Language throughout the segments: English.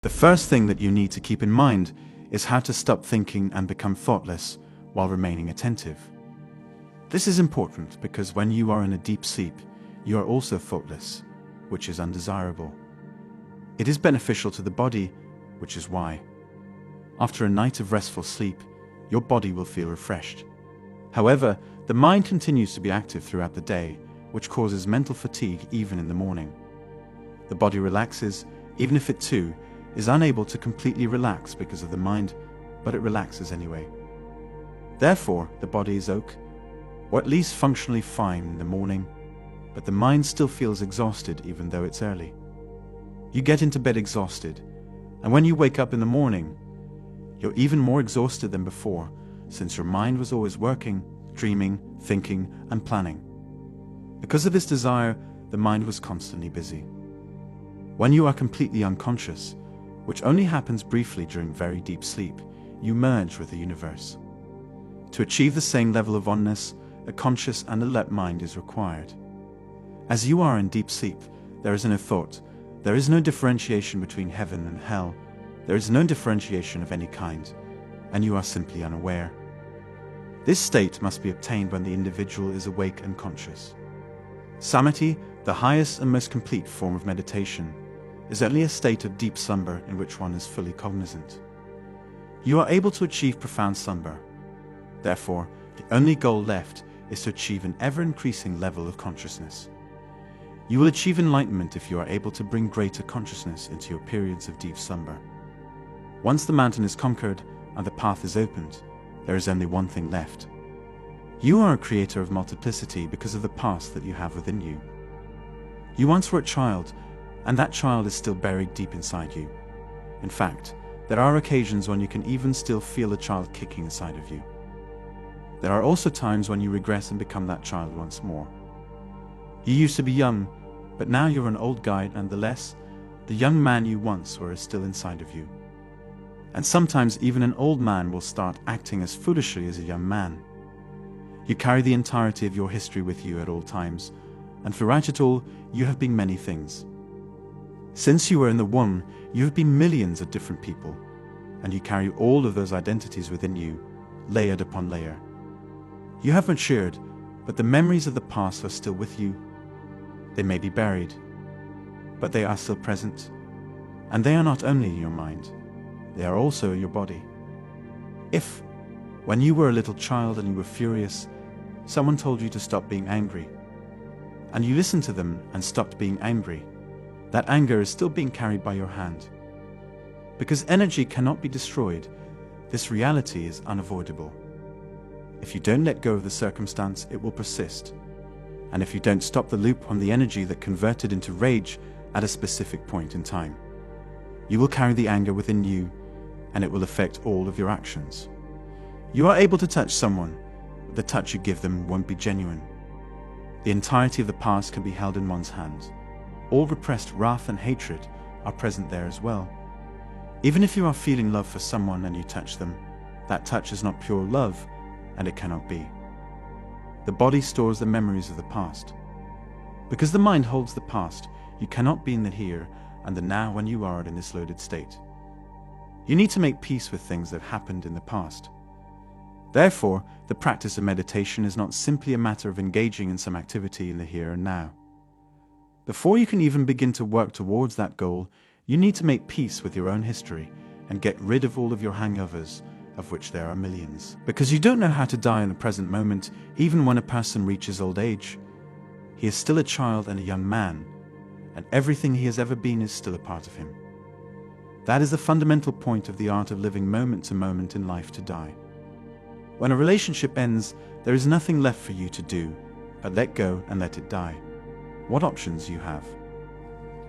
The first thing that you need to keep in mind is how to stop thinking and become thoughtless while remaining attentive. This is important because when you are in a deep sleep, you are also thoughtless, which is undesirable. It is beneficial to the body, which is why, after a night of restful sleep, your body will feel refreshed. However, the mind continues to be active throughout the day, which causes mental fatigue even in the morning. The body relaxes, even if it too is unable to completely relax because of the mind, but it relaxes anyway. Therefore, the body is okay, or at least functionally fine in the morning, but the mind still feels exhausted even though it's early. You get into bed exhausted, and when you wake up in the morning, you're even more exhausted than before, since your mind was always working, dreaming, thinking, and planning. Because of this desire, the mind was constantly busy. When you are completely unconscious, which only happens briefly during very deep sleep, you merge with the universe. To achieve the same level of oneness, a conscious and alert mind is required. As you are in deep sleep, there is no thought, there is no differentiation between heaven and hell, there is no differentiation of any kind, and you are simply unaware. This state must be obtained when the individual is awake and conscious. Samadhi, the highest and most complete form of meditation, is only a state of deep slumber in which one is fully cognizant. You are able to achieve profound slumber. Therefore, the only goal left is to achieve an ever-increasing level of consciousness. You will achieve enlightenment if you are able to bring greater consciousness into your periods of deep slumber. Once the mountain is conquered and the path is opened, there is only one thing left. You are a creator of multiplicity because of the past that you have within you. You once were a child, and that child is still buried deep inside you. In fact, there are occasions when you can even still feel a child kicking inside of you. There are also times when you regress and become that child once more. You used to be young, but now you're an old guy nonetheless. The young man you once were is still inside of you. And sometimes even an old man will start acting as foolishly as a young man. You carry the entirety of your history with you at all times, and throughout it all, you have been many things. Since you were in the womb, you have been millions of different people, and you carry all of those identities within you, layered upon layer. You have matured, but the memories of the past are still with you. They may be buried, but they are still present, and they are not only in your mind, they are also in your body. If, when you were a little child and you were furious, someone told you to stop being angry, and you listened to them and stopped being angry, that anger is still being carried by your hand. Because energy cannot be destroyed, this reality is unavoidable. If you don't let go of the circumstance, it will persist. And if you don't stop the loop on the energy that converted into rage at a specific point in time, you will carry the anger within you, and it will affect all of your actions. You are able to touch someone, but the touch you give them won't be genuine. The entirety of the past can be held in one's hands. All repressed wrath and hatred are present there as well. Even if you are feeling love for someone and you touch them, that touch is not pure love, and it cannot be. The body stores the memories of the past. Because the mind holds the past, you cannot be in the here and the now when you are in this loaded state. You need to make peace with things that happened in the past. Therefore, the practice of meditation is not simply a matter of engaging in some activity in the here and now. Before you can even begin to work towards that goal, you need to make peace with your own history and get rid of all of your hangovers, of which there are millions. Because you don't know how to die in the present moment, even when a person reaches old age. He is still a child and a young man, and everything he has ever been is still a part of him. That is the fundamental point of the art of living moment to moment in life to die. When a relationship ends, there is nothing left for you to do but let go and let it die. What options you have?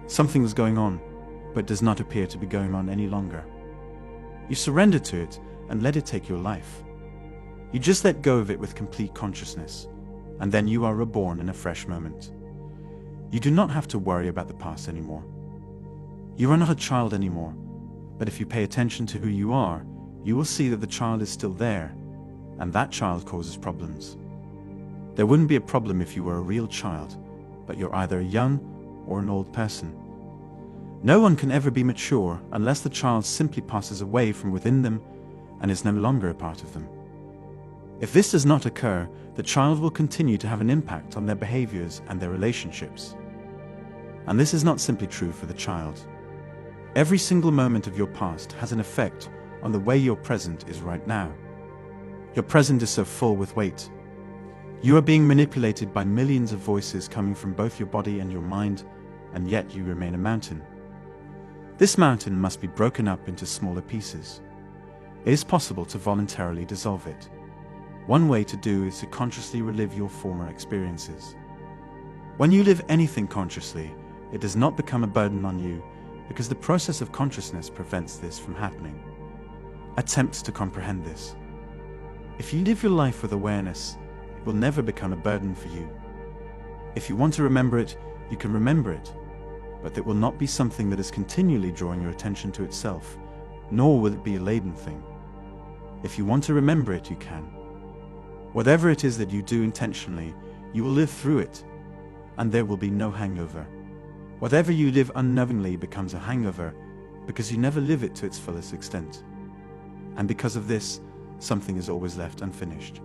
Something is going on, but does not appear to be going on any longer. You surrender to it and let it take your life. You just let go of it with complete consciousness, and then you are reborn in a fresh moment. You do not have to worry about the past anymore. You are not a child anymore, but if you pay attention to who you are, you will see that the child is still there, and that child causes problems. There wouldn't be a problem if you were a real child, but you're either a young or an old person. No one can ever be mature unless the child simply passes away from within them and is no longer a part of them. If this does not occur, the child will continue to have an impact on their behaviors and their relationships. And this is not simply true for the child. Every single moment of your past has an effect on the way your present is right now. Your present is so full with weight. You are being manipulated by millions of voices coming from both your body and your mind, and yet you remain a mountain. This mountain must be broken up into smaller pieces. It is possible to voluntarily dissolve it. One way to do is to consciously relive your former experiences. When you live anything consciously, it does not become a burden on you because the process of consciousness prevents this from happening. Attempt to comprehend this. If you live your life with awareness, it will never become a burden for you. If you want to remember it, you can remember it, but it will not be something that is continually drawing your attention to itself, nor will it be a laden thing. If you want to remember it, you can. Whatever it is that you do intentionally, you will live through it, and there will be no hangover. Whatever you live unknowingly becomes a hangover because you never live it to its fullest extent. And because of this, something is always left unfinished.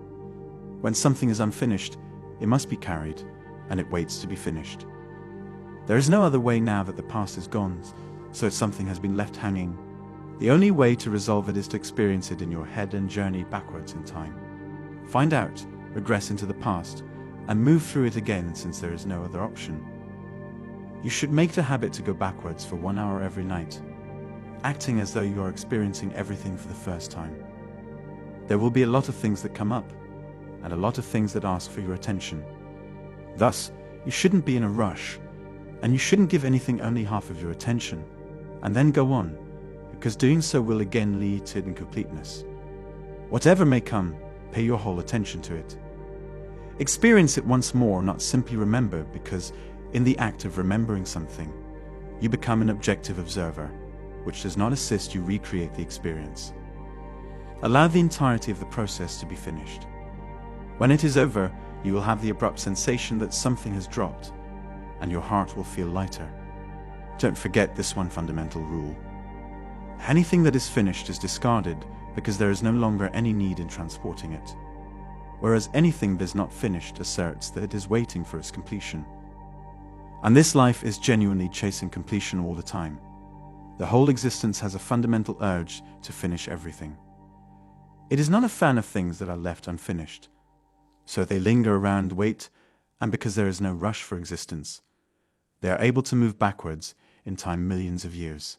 When something is unfinished, it must be carried, and it waits to be finished. There is no other way now that the past is gone, so something has been left hanging. The only way to resolve it is to experience it in your head and journey backwards in time. Find out, regress into the past, and move through it again since there is no other option. You should make it a habit to go backwards for 1 hour every night, acting as though you are experiencing everything for the first time. There will be a lot of things that come up, and a lot of things that ask for your attention. Thus, you shouldn't be in a rush, and you shouldn't give anything only half of your attention, and then go on, because doing so will again lead to incompleteness. Whatever may come, pay your whole attention to it. Experience it once more, not simply remember, because in the act of remembering something, you become an objective observer, which does not assist you recreate the experience. Allow the entirety of the process to be finished. When it is over, you will have the abrupt sensation that something has dropped, and your heart will feel lighter. Don't forget this one fundamental rule. Anything that is finished is discarded because there is no longer any need in transporting it, whereas anything that is not finished asserts that it is waiting for its completion. And this life is genuinely chasing completion all the time. The whole existence has a fundamental urge to finish everything. It is not a fan of things that are left unfinished, so they linger around, wait, and because there is no rush for existence, they are able to move backwards in time millions of years.